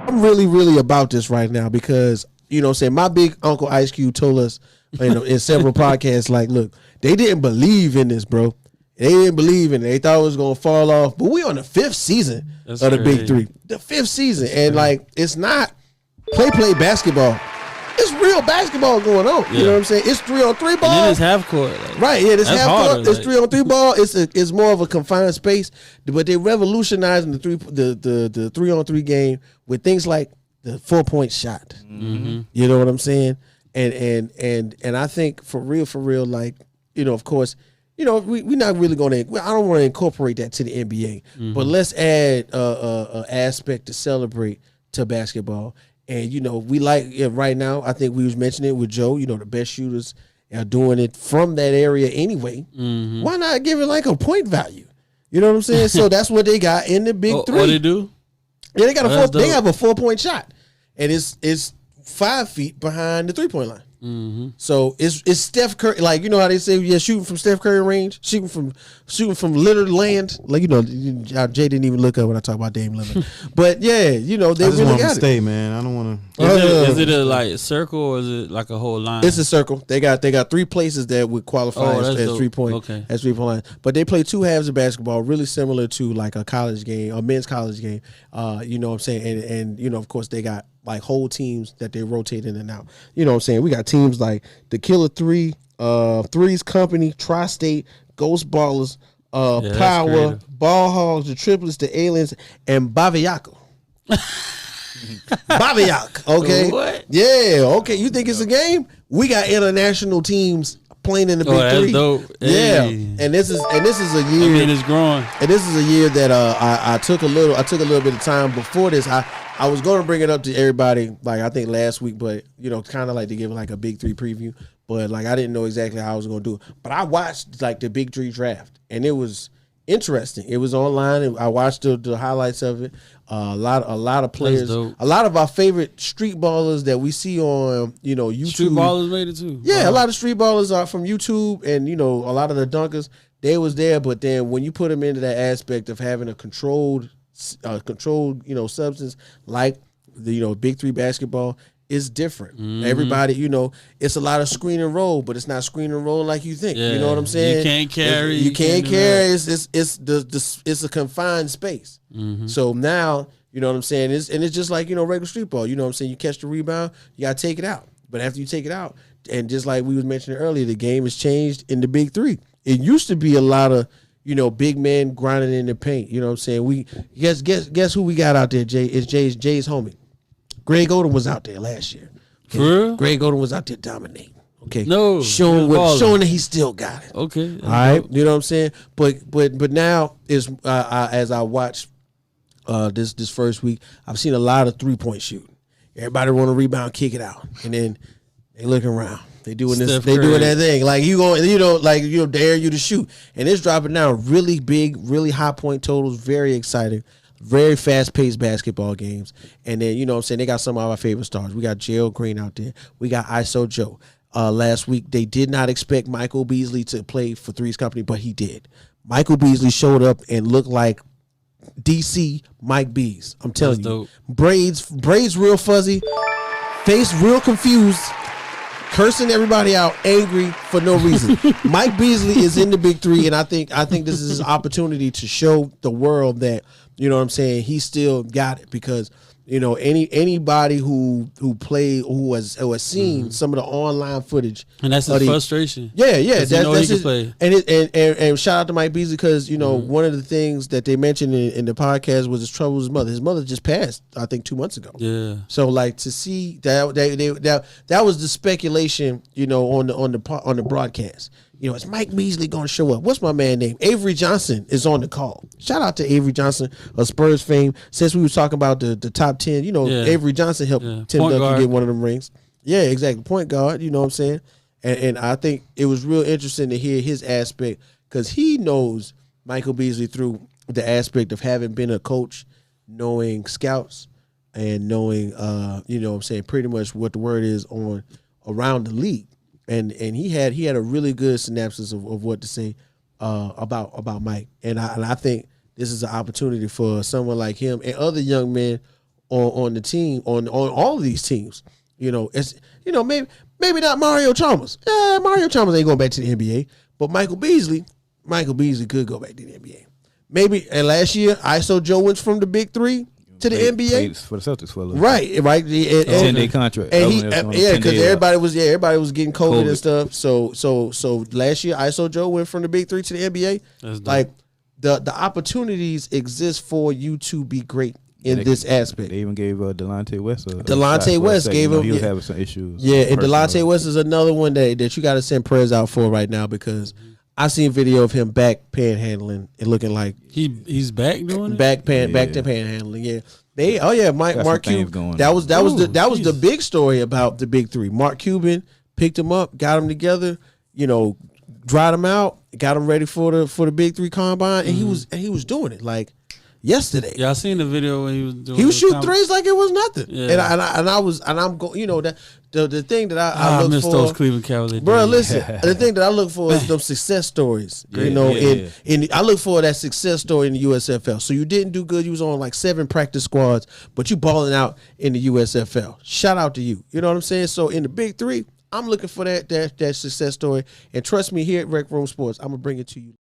I'm really, really about this right now because, you know what I'm saying, my big uncle Ice Cube told us, you know, in several podcasts, like, look, they didn't believe in this, bro. They didn't believe in it. They thought it was going to fall off. But we on the 5th season of the Big Three. The 5th season. And, like, it's not play basketball. It's real basketball going on. You know what I'm saying? It's 3-on-3 ball. And then it's half court. Like, right, yeah, this half harder, court. It's 3-on-3 ball. It's more of a confined space. But they revolutionizing the 3-on-3 game with things like the 4-point shot. Mm-hmm. You know what I'm saying? And I think for real, like, you know, of course, you know, we're not really going to. I don't want to incorporate that to the NBA, but let's add a aspect to celebrate to basketball. And, you know, we like right now, I think we was mentioning it with Joe, you know, the best shooters are doing it from that area anyway. Mm-hmm. Why not give it like a point value? You know what I'm saying? So that's what they got in the Big Three. What they do? Yeah, they have a 4-point shot. And it's 5 feet behind the 3-point line. Mm-hmm. So it's Steph Curry, like, you know how they say, shooting from Steph Curry range, shooting from literal land. Like, you know, Jay didn't even look up when I talk about Dame Lillard. But yeah, you know, they really got it. Stay, man. I don't want to. Is it a like circle or is it like a whole line? It's a circle. They got 3 places that would qualify as 3-point as 3-point line. But they play 2 halves of basketball, really similar to like a college game, a men's college game. You know what I'm saying? And you know, of course, they got like whole teams that they rotate in and out. You know what I'm saying? We got teams like the Killer 3, Three's Company, Tri-State, Ghost Ballers, Power, Ball Hogs, the Triplets, the Aliens, and Baviaco. Baviac, okay? What? Yeah, okay. You think it's a game? We got international teams playing in the Big Three. Dope. Yeah, Hey. and this is a year. I mean, it's growing. And this is a year that I took a little bit of time before this. I was going to bring it up to everybody, like I think last week, but you know, kind of like to give like a Big Three preview. But like I didn't know exactly how I was going to do it. But I watched like the Big Three draft, and it was interesting. It was online, and I watched the highlights of it. A lot of players, a lot of our favorite street ballers that we see on, you know, YouTube. Street ballers made it too. Yeah, wow. A lot of street ballers are from YouTube, and you know, a lot of the dunkers, they was there. But then when you put them into that aspect of having a controlled, you know, substance like the, you know, Big Three basketball, is different. Mm-hmm. Everybody, you know, it's a lot of screen and roll, but it's not screen and roll like you think. Yeah. You know what I'm saying? You can't carry. You can't carry. It's a confined space. Mm-hmm. So now, you know what I'm saying? It's just like, you know, regular street ball. You know what I'm saying? You catch the rebound, you got to take it out. But after you take it out, and just like we was mentioning earlier, the game has changed in the Big Three. It used to be a lot of, you know, big men grinding in the paint. You know what I'm saying? We guess who we got out there, Jay? It's Jay's homie. Greg Oden was out there last year. Okay? For real? Greg Oden was out there dominating. Okay. No. Showing that he still got it. Okay. All right. You know what I'm saying? But now is as I watch this first week, I've seen a lot of 3-point shooting. Everybody want to rebound, kick it out, and then they looking around. They doing this. They doing that thing. Like you go, you know, like you dare you to shoot, and it's dropping down really big, really high point totals. Very exciting. Very fast-paced basketball games. And then, you know what I'm saying, they got some of our favorite stars. We got Gerald Green out there. We got ISO Joe. Last week, they did not expect Michael Beasley to play for Three's Company, but he did. Michael Beasley showed up and looked like DC Mike Bees. I'm telling you. Braids real fuzzy, face real confused, cursing everybody out, angry for no reason. Mike Beasley is in the Big Three, and I think this is his opportunity to show the world that, you know what I'm saying, he still got it, because, you know, anybody who has seen some of the online footage, and that's his frustration. Yeah, that's his play. And shout out to Mike Beasley, because, you know, one of the things that they mentioned in the podcast was his trouble with his mother. His mother just passed, I think, 2 months ago. Yeah. So like to see that was the speculation, you know, on the broadcast. You know, is Mike Beasley going to show up? What's my man name? Avery Johnson is on the call. Shout out to Avery Johnson of Spurs fame. Since we were talking about the top 10, you know, Avery Johnson helped Tim Duncan get one of them rings. Yeah, exactly. Point guard, you know what I'm saying? And I think it was real interesting to hear his aspect, because he knows Michael Beasley through the aspect of having been a coach, knowing scouts, and knowing, you know what I'm saying, pretty much what the word is on around the league. And he had a really good synopsis of what to say about Mike. And I think this is an opportunity for someone like him and other young men on the team on all of these teams. It's maybe not Mario Chalmers. Mario Chalmers ain't going back to the NBA, but Michael Beasley could go back to the NBA. Maybe. And last year, ISO Joe went from the big three to the NBA played for the Celtics for a little right. 10-day contract. And because everybody was getting COVID and stuff. So last year, ISO Joe went from the big three to the NBA. Like the opportunities exist for you to be great in this aspect. They even gave Delonte West. Delonte West gave him. He was having some issues. Yeah, and Delonte West is another one that you got to send prayers out for right now because I seen a video of him back panhandling and looking like he's back doing it. Back to panhandling. Yeah, Mark Cuban. That was the big story about the big three. Mark Cuban picked him up, got him together, dried him out, got him ready for the big three combine, and he was doing it like yesterday. Yeah, I seen the video when he was doing. He was shooting threes like it was nothing. Yeah. I'm going. That the thing that I look miss for those Cleveland Cavaliers. Bro, listen. The thing that I look for is them success stories. And I look for that success story in the USFL. So you didn't do good. You was on like 7 practice squads, but you balling out in the USFL. Shout out to you. You know what I'm saying? So in the big three, I'm looking for that success story. And trust me, here at Rec Room Sports, I'm gonna bring it to you.